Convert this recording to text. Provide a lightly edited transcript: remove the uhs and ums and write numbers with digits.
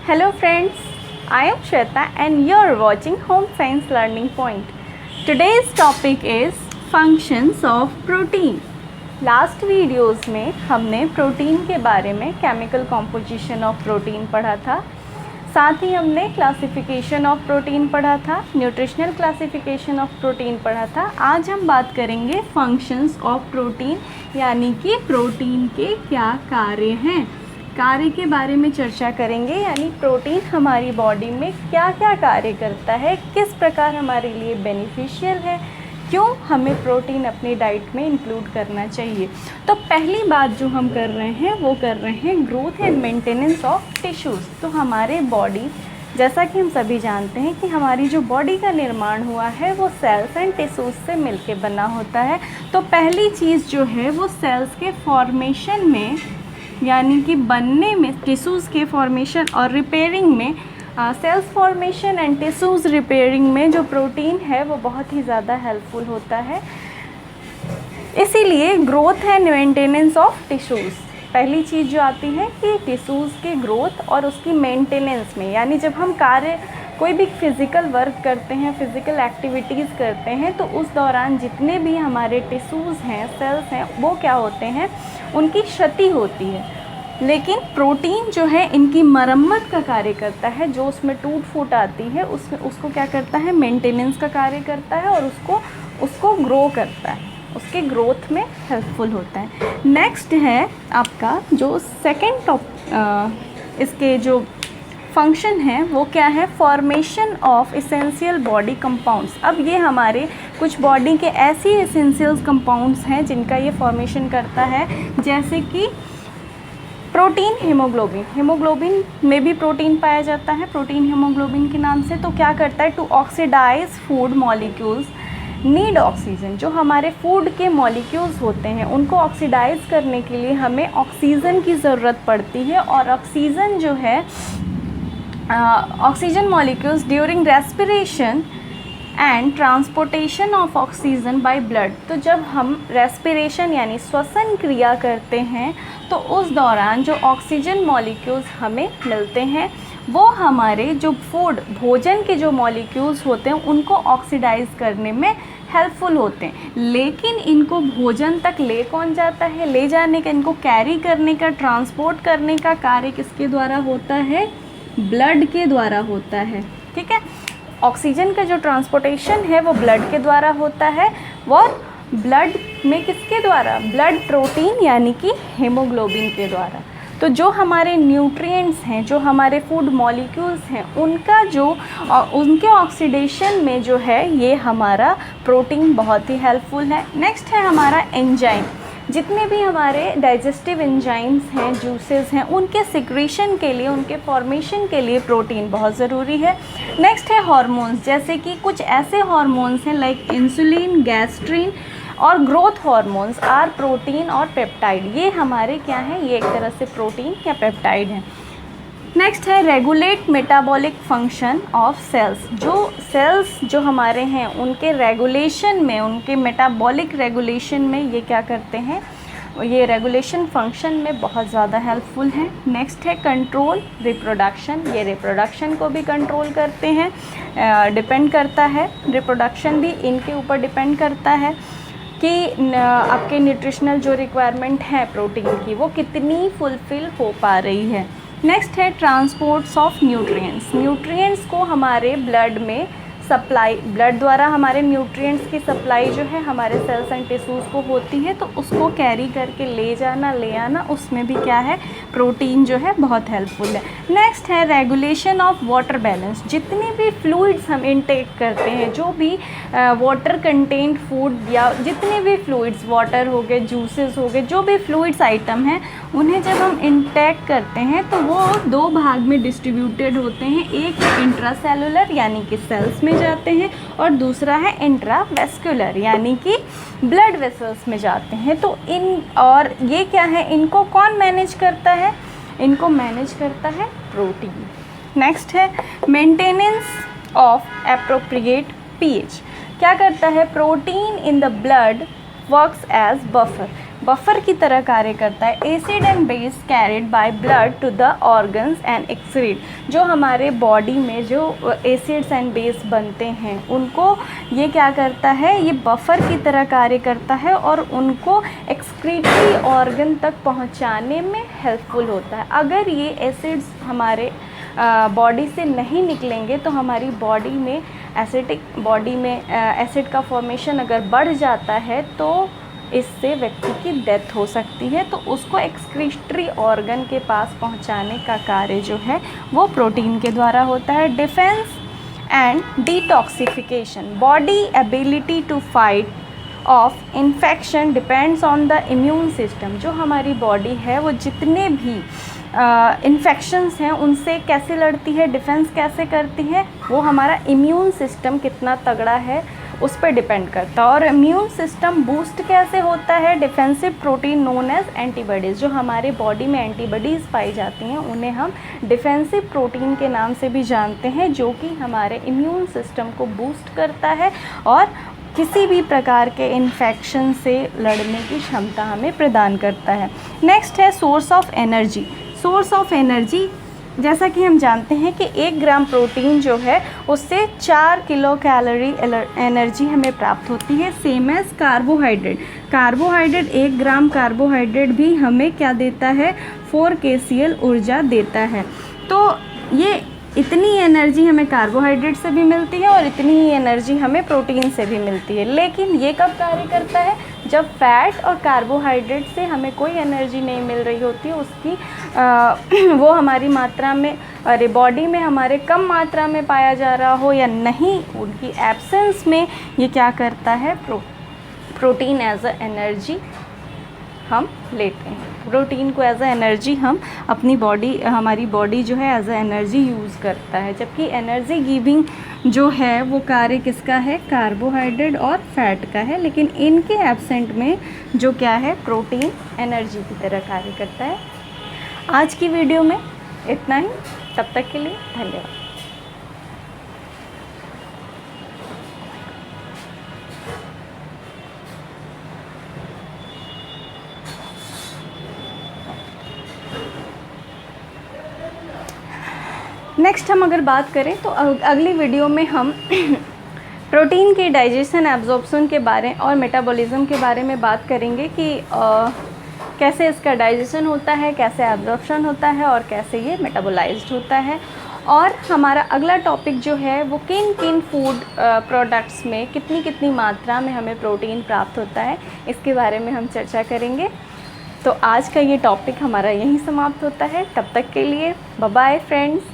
Hello friends, I am Shweta and you are watching Home Science Learning Point. Today's topic is functions of protein. Last videos में हमने protein के बारे में chemical composition of protein पढ़ा था, साथ ही हमने क्लासिफिकेशन ऑफ प्रोटीन पढ़ा था, न्यूट्रिशनल क्लासिफिकेशन ऑफ प्रोटीन पढ़ा था। आज हम बात करेंगे फंक्शंस ऑफ प्रोटीन, यानी कि प्रोटीन के क्या कार्य हैं, कार्य के बारे में चर्चा करेंगे। यानी प्रोटीन हमारी बॉडी में क्या क्या कार्य करता है, किस प्रकार हमारे लिए बेनिफिशियल है, क्यों हमें प्रोटीन अपनी डाइट में इंक्लूड करना चाहिए। तो पहली बात जो हम कर रहे हैं वो कर रहे हैं growth and maintenance of tissues. तो हमारे बॉडी, जैसा कि हम सभी जानते हैं कि हमारी जो बॉडी का निर्माण हुआ है वो सेल्स एंड टिश्यूज़ से मिलके बना होता है। तो पहली चीज़ जो है वो सेल्स के फॉर्मेशन में, यानी कि बनने में, टिश्यूज़ के फॉर्मेशन और रिपेयरिंग में, cells formation and tissues repairing में जो प्रोटीन है वो बहुत ही ज़्यादा हेल्पफुल होता है। इसीलिए growth and maintenance of tissues पहली चीज़ जो आती है कि टिश्यूज़ की ग्रोथ और उसकी मेंटेनेंस में, यानी जब हम कोई भी फिज़िकल वर्क करते हैं, फिज़िकल एक्टिविटीज़ करते हैं, तो उस दौरान जितने भी हमारे टिश्यूज़ हैं, सेल्स हैं, वो क्या होते हैं, उनकी क्षति होती है। लेकिन प्रोटीन जो है इनकी मरम्मत का कार्य करता है। जो उसमें टूट फूट आती है उसको क्या करता है, मेंटेनेंस का कार्य करता है और उसको ग्रो करता है, उसके ग्रोथ में हेल्पफुल होता है। नेक्स्ट है आपका जो सेकेंड इसके जो फंक्शन है वो क्या है, formation of essential body compounds. अब ये हमारे कुछ बॉडी के ऐसी एसेंशियल कंपाउंड्स हैं जिनका ये फॉर्मेशन करता है, जैसे कि प्रोटीन, हीमोग्लोबिन में भी प्रोटीन पाया जाता है, प्रोटीन हीमोग्लोबिन के नाम से। तो क्या करता है, to oxidise food molecules need oxygen. जो हमारे फूड के मॉलिक्यूल्स होते हैं उनको ऑक्सीडाइज करने के लिए हमें ऑक्सीजन की ज़रूरत पड़ती है। और ऑक्सीजन जो है, oxygen molecules during respiration and transportation of oxygen by blood. तो जब हम रेस्पिरेशन यानी श्वसन क्रिया करते हैं तो उस दौरान जो ऑक्सीजन मॉलिक्यूल्स हमें मिलते हैं वो हमारे जो भोजन के जो मॉलिक्यूल्स होते हैं उनको ऑक्सीडाइज करने में हेल्पफुल होते हैं। लेकिन इनको भोजन तक ले कौन जाता है, ले जाने का, इनको कैरी करने का, ट्रांसपोर्ट करने का कार्य किसके द्वारा होता है, ब्लड के द्वारा होता है। ठीक है, ऑक्सीजन का जो ट्रांसपोर्टेशन है वो ब्लड के द्वारा होता है। और ब्लड में किसके द्वारा, ब्लड प्रोटीन यानी कि हीमोग्लोबिन के द्वारा। तो जो हमारे न्यूट्रिएंट्स हैं, जो हमारे फूड मॉलिक्यूल्स हैं, उनके ऑक्सीडेशन में जो है ये हमारा प्रोटीन बहुत ही हेल्पफुल है। नेक्स्ट है हमारा एंजाइम। जितने भी हमारे डाइजेस्टिव एंजाइम्स हैं, जूसेस हैं, उनके सिक्रीशन के लिए, उनके फॉर्मेशन के लिए प्रोटीन बहुत ज़रूरी है। नेक्स्ट है हार्मोन्स, जैसे कि कुछ ऐसे हार्मोन्स हैं लाइक इंसुलिन, गैस्ट्रिन और ग्रोथ हार्मोन्स आर प्रोटीन और पेप्टाइड। ये हमारे क्या हैं, ये एक तरह से प्रोटीन या पेप्टाइड हैं। नेक्स्ट है regulate metabolic function of cells. जो सेल्स जो हमारे हैं उनके रेगुलेशन में, उनके मेटाबॉलिक रेगुलेशन में ये क्या करते हैं, ये रेगुलेशन फंक्शन में बहुत ज़्यादा हेल्पफुल है। नेक्स्ट है कंट्रोल रिप्रोडक्शन। ये रिप्रोडक्शन को भी कंट्रोल करते हैं, डिपेंड करता है, रिप्रोडक्शन भी इनके ऊपर डिपेंड करता है कि आपके न्यूट्रिशनल जो रिक्वायरमेंट है प्रोटीन की वो कितनी फुलफ़िल हो पा रही है। नेक्स्ट है ट्रांसपोर्ट्स ऑफ न्यूट्रिएंट्स को हमारे ब्लड में सप्लाई, ब्लड द्वारा हमारे न्यूट्रिएंट्स की सप्लाई जो है हमारे सेल्स एंड टिश्यूज़ को होती है। तो उसको कैरी करके ले आना उसमें भी क्या है, प्रोटीन जो है बहुत हेल्पफुल है। नेक्स्ट है रेगुलेशन ऑफ वाटर बैलेंस। जितने भी फ्लूइड्स हम इनटेक करते हैं, जो भी वाटर कंटेंट फूड या जितने भी फ्लूइड्स, वाटर हो गए, जूसेस हो गए, जो भी फ्लूइड्स आइटम हैं, उन्हें जब हम इंटेक करते हैं तो वो दो भाग में डिस्ट्रीब्यूटेड होते हैं। एक इंट्रासेलुलर यानी कि सेल्स में जाते हैं और दूसरा है इंट्रावेस्कुलर यानी कि ब्लड वेसल्स में जाते हैं। तो और ये क्या है, इनको कौन मैनेज करता है, इनको मैनेज करता है प्रोटीन। नेक्स्ट है मेंटेनेंस ऑफ एप्रोप्रिएट पीएच। क्या करता है, protein in the blood works as buffer. Buffer की तरह कार्य करता है। Acid and base carried by blood to the organs and excrete, जो हमारे बॉडी में जो एसिड्स एंड बेस बनते हैं उनको ये क्या करता है, ये बफर की तरह कार्य करता है और उनको एक्सक्रीटरी ऑर्गन तक पहुंचाने में हेल्पफुल होता है। अगर ये एसिड्स हमारे बॉडी से नहीं निकलेंगे तो हमारी बॉडी में एसिड का फॉर्मेशन अगर बढ़ जाता है तो इससे व्यक्ति की डेथ हो सकती है। तो उसको एक्सक्रीटरी ऑर्गन के पास पहुंचाने का कार्य जो है वो प्रोटीन के द्वारा होता है। Defence and detoxification, body ability to fight off infection depends on the immune system. जो हमारी बॉडी है वो जितने भी इन्फेक्शंस हैं उनसे कैसे लड़ती है, डिफेंस कैसे करती है, वो हमारा इम्यून सिस्टम कितना तगड़ा है उस पर डिपेंड करता है। और इम्यून सिस्टम बूस्ट कैसे होता है, defensive protein known as antibodies, जो हमारे बॉडी में एंटीबॉडीज़ पाई जाती हैं उन्हें हम डिफेंसिव प्रोटीन के नाम से भी जानते हैं, जो कि हमारे इम्यून सिस्टम को बूस्ट करता है और किसी भी प्रकार के इन्फेक्शन से लड़ने की क्षमता हमें प्रदान करता है। नेक्स्ट है source of energy. Source of energy, जैसा कि हम जानते हैं कि 1 ग्राम प्रोटीन जो है उससे 4 किलो कैलोरी एनर्जी हमें प्राप्त होती है। Same as carbohydrate 1 gram carbohydrate भी हमें क्या देता है, 4 kcal ऊर्जा देता है। तो ये इतनी एनर्जी हमें कार्बोहाइड्रेट से भी मिलती है और इतनी ही एनर्जी हमें प्रोटीन से भी मिलती है। लेकिन ये कब कार्य करता है, जब फैट और कार्बोहाइड्रेट से हमें कोई एनर्जी नहीं मिल रही होती है, उसकी वो हमारी मात्रा में बॉडी में हमारे कम मात्रा में पाया जा रहा हो या नहीं, उनकी एब्सेंस में ये क्या करता है, प्रोटीन एज अ एनर्जी हम लेते हैं। प्रोटीन को एज अ एनर्जी हम हमारी बॉडी जो है एज अ एनर्जी यूज़ करता है। जबकि एनर्जी गिविंग जो है वो कार्य किसका है, कार्बोहाइड्रेट और फैट का है। लेकिन इनके एब्सेंट में जो क्या है, प्रोटीन एनर्जी की तरह कार्य करता है। आज की वीडियो में इतना ही, तब तक के लिए धन्यवाद। नेक्स्ट हम अगर बात करें तो अगली वीडियो में हम प्रोटीन के डाइजेशन, एब्जॉर्प्शन के बारे और मेटाबॉलिज्म के बारे में बात करेंगे कि कैसे इसका डाइजेशन होता है, कैसे एब्जॉर्प्शन होता है और कैसे ये मेटाबोलाइज्ड होता है। और हमारा अगला टॉपिक जो है वो किन किन फूड प्रोडक्ट्स में कितनी मात्रा में हमें प्रोटीन प्राप्त होता है, इसके बारे में हम चर्चा करेंगे। तो आज का ये टॉपिक हमारा यहीं समाप्त होता है। तब तक के लिए बाय बाय फ्रेंड्स।